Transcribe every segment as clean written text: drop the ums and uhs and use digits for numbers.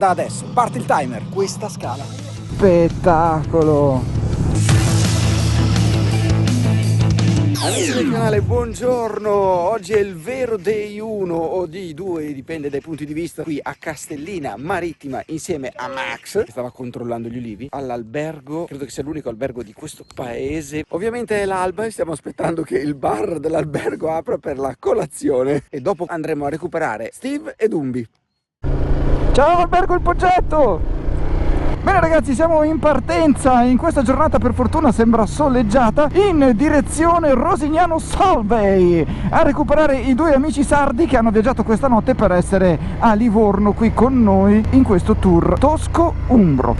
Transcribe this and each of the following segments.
Da adesso parte il timer, questa scala. Spettacolo! Amici del canale, buongiorno! Oggi è il vero day 1 o day 2, dipende dai punti di vista, qui a Castellina Marittima insieme a Max, che stava controllando gli ulivi, all'albergo, credo che sia l'unico albergo di questo paese. Ovviamente è l'alba e stiamo aspettando che il bar dell'albergo apra per la colazione e dopo andremo a recuperare Steve e Dumbi. Ciao albergo Il Poggetto! Bene ragazzi, siamo in partenza in questa giornata, per fortuna sembra soleggiata, in direzione Rosignano Solvay a recuperare i due amici sardi che hanno viaggiato questa notte per essere a Livorno qui con noi in questo tour tosco-umbro.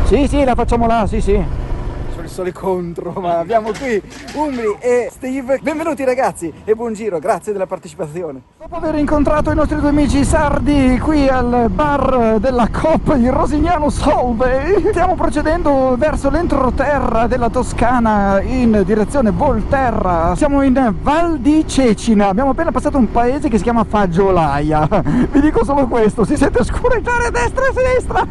Sì, la facciamo là, sì. Il sole contro, ma abbiamo qui Umbri e Steve. Benvenuti ragazzi e buon giro, grazie della partecipazione. Dopo aver incontrato i nostri due amici sardi qui al bar della Coop di Rosignano Solvay, stiamo procedendo verso l'entroterra della Toscana in direzione Volterra. Siamo in Val di Cecina, abbiamo appena passato un paese che si chiama Fagiolaia. Vi dico solo questo, si sente oscurità a destra e a sinistra.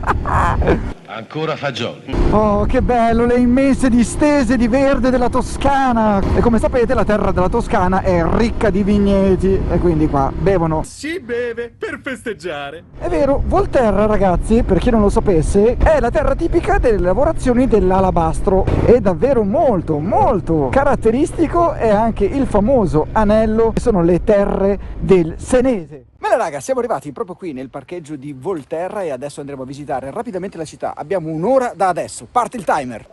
Ancora fagioli. Oh, che bello, le immense distese di verde della Toscana. E come sapete la terra della Toscana è ricca di vigneti e quindi qua bevono. Si beve per festeggiare. È vero, Volterra ragazzi, per chi non lo sapesse, è la terra tipica delle lavorazioni dell'alabastro. È davvero molto caratteristico è anche il famoso anello, che sono le terre del Senese. Bene raga, siamo arrivati proprio qui nel parcheggio di Volterra e adesso andremo a visitare rapidamente la città. Abbiamo un'ora da adesso, parte il timer.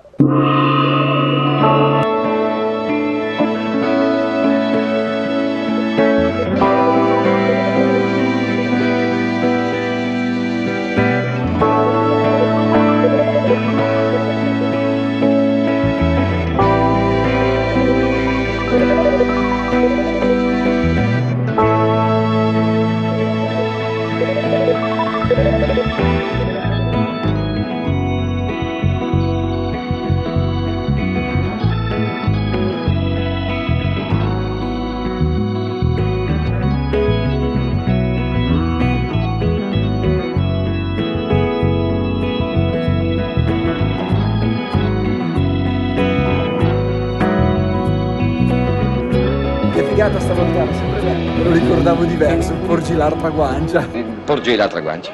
Sta voltando sempre bene. Me lo ricordavo diverso, porgi l'altra guancia. Porgi l'altra guancia.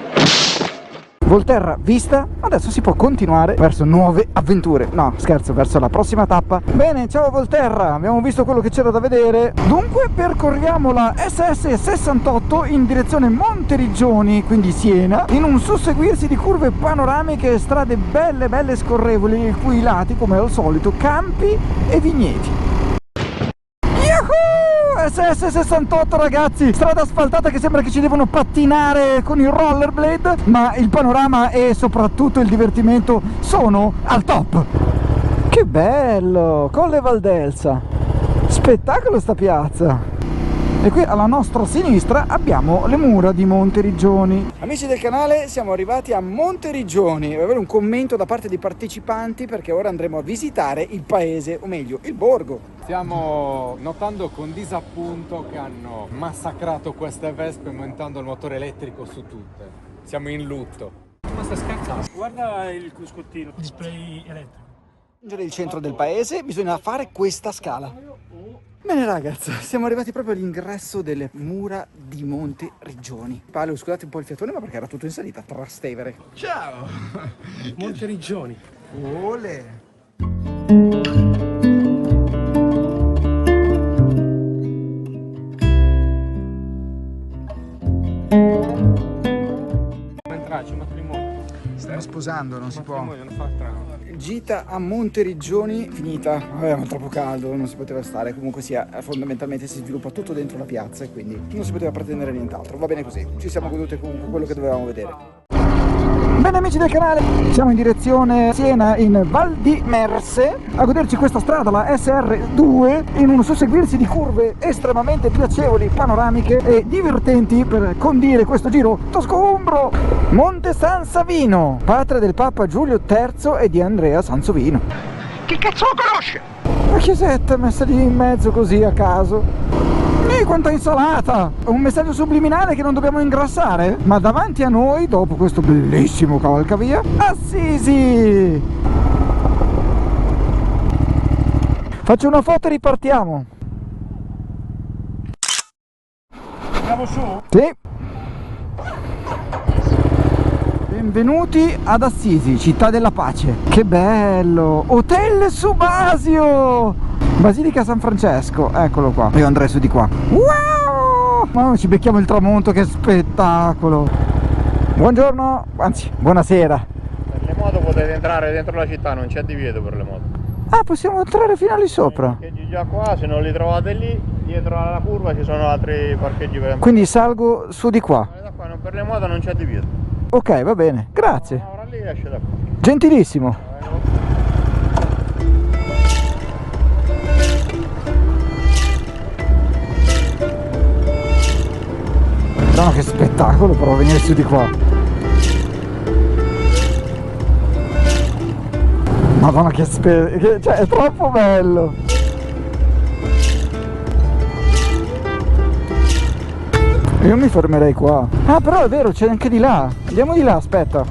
Volterra vista, adesso si può continuare verso nuove avventure. No, scherzo, verso la prossima tappa. Bene, ciao Volterra, abbiamo visto quello che c'era da vedere. Dunque percorriamo la SS68 in direzione Monteriggioni, quindi Siena, in un susseguirsi di curve panoramiche e strade belle scorrevoli, il cui lati, come al solito, campi e vigneti. SS68 ragazzi, strada asfaltata che sembra che ci devono pattinare con il rollerblade, ma il panorama e soprattutto il divertimento sono al top. Che bello, Colle Valdelsa, spettacolo sta piazza. E qui alla nostra sinistra abbiamo le mura di Monteriggioni. Amici del canale, siamo arrivati a Monteriggioni. Devo avere un commento da parte dei partecipanti perché ora andremo a visitare il paese, o meglio, il borgo. Stiamo notando con disappunto che hanno massacrato queste Vespe montando il motore elettrico su tutte. Siamo in lutto. Ma sta scherzando? Guarda il cruscottino, display elettrico. Il centro del paese, bisogna fare questa scala. Bene ragazzi, siamo arrivati proprio all'ingresso delle mura di Monteriggioni. Paolo, scusate un po' il fiatone, ma perché era tutto in salita, Trastevere. Ciao! Monteriggioni. Ole! Entrarci, un matrimonio. Stiamo sposando, non si può. Non fa trama. Gita a Monteriggioni finita. Vabbè, ma troppo caldo, non si poteva stare. Comunque sia, fondamentalmente si sviluppa tutto dentro la piazza e quindi non si poteva pretendere nient'altro. Va bene così, ci siamo goduti comunque quello che dovevamo vedere. Bene amici del canale, siamo in direzione Siena in Val di Merse a goderci questa strada, la SR2, in un susseguirsi di curve estremamente piacevoli, panoramiche e divertenti per condire questo giro tosco-umbro. Monte San Savino, patria del Papa Giulio III e di Andrea Sansovino. Chi cazzo lo conosce? La chiesetta messa lì in mezzo così a caso. quanta insalata! Un messaggio subliminale che non dobbiamo ingrassare? Ma davanti a noi, dopo questo bellissimo cavalcavia, Assisi! Faccio una foto e ripartiamo. Andiamo su? Sì. Benvenuti ad Assisi, città della pace. Che bello! Hotel Subasio! Basilica San Francesco, eccolo qua. Io andrei su di qua. Wow! Ma ci becchiamo il tramonto, che spettacolo! Buongiorno, anzi, buonasera. Per le moto potete entrare dentro la città, non c'è divieto per le moto. Ah, possiamo entrare fino lì sopra. Parcheggi già qua, se non li trovate lì, dietro alla curva ci sono altri parcheggi per Quindi salgo su di qua. da qua, per le moto non c'è divieto. Ok, va bene, grazie. Ora lì esce da qua. Gentilissimo. Madonna, che spettacolo però venire su di qua. Madonna, cioè è troppo bello. Io mi fermerei qua. Ah, però è vero, c'è anche di là. Andiamo di là, aspetta.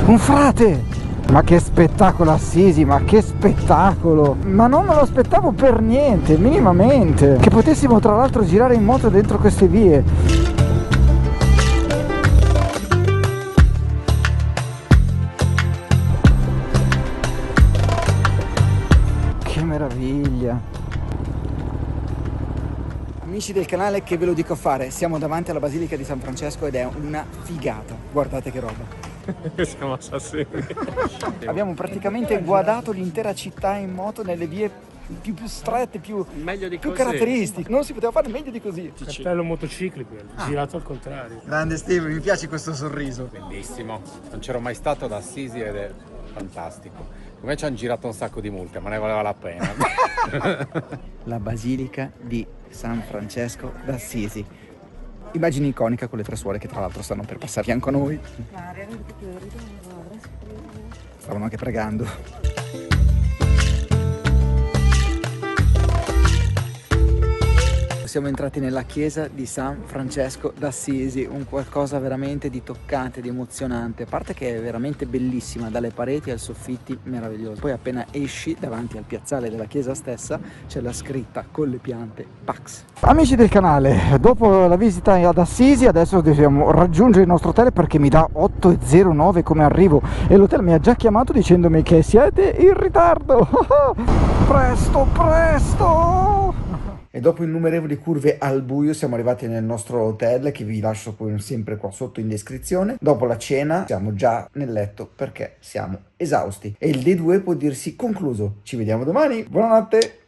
Un frate! Ma che spettacolo Assisi, ma che spettacolo! Ma non me lo aspettavo per niente, minimamente. Che potessimo tra l'altro girare in moto dentro queste vie. Che meraviglia! Amici del canale, che ve lo dico a fare, siamo davanti alla Basilica di San Francesco ed è una figata. Guardate che roba. Siamo assassini. Abbiamo praticamente guadato l'intera città in moto nelle vie più strette, più caratteristiche. Non si poteva fare meglio di così. Cappello motociclico, girato al contrario. Grande Steve, mi piace questo sorriso. Bellissimo, non c'ero mai stato ad Assisi ed è fantastico. Come ci hanno girato un sacco di multe, ma ne valeva la pena. La Basilica di San Francesco d'Assisi. Immagine iconica con le tre suore che tra l'altro stanno per passare fianco a noi. Stavano anche pregando. Siamo entrati nella chiesa di San Francesco d'Assisi, un qualcosa veramente di toccante, di emozionante, a parte che è veramente bellissima, dalle pareti ai soffitti meraviglioso. Poi appena esci davanti al piazzale della chiesa stessa c'è la scritta con le piante Pax. Amici del canale, dopo la visita ad Assisi adesso dobbiamo raggiungere il nostro hotel perché mi dà 8:09 come arrivo e l'hotel mi ha già chiamato dicendomi che siete in ritardo. Presto, presto! E dopo innumerevoli curve al buio siamo arrivati nel nostro hotel, che vi lascio poi sempre qua sotto in descrizione. Dopo la cena siamo già nel letto perché siamo esausti e il day 2 può dirsi concluso. Ci vediamo domani, buonanotte!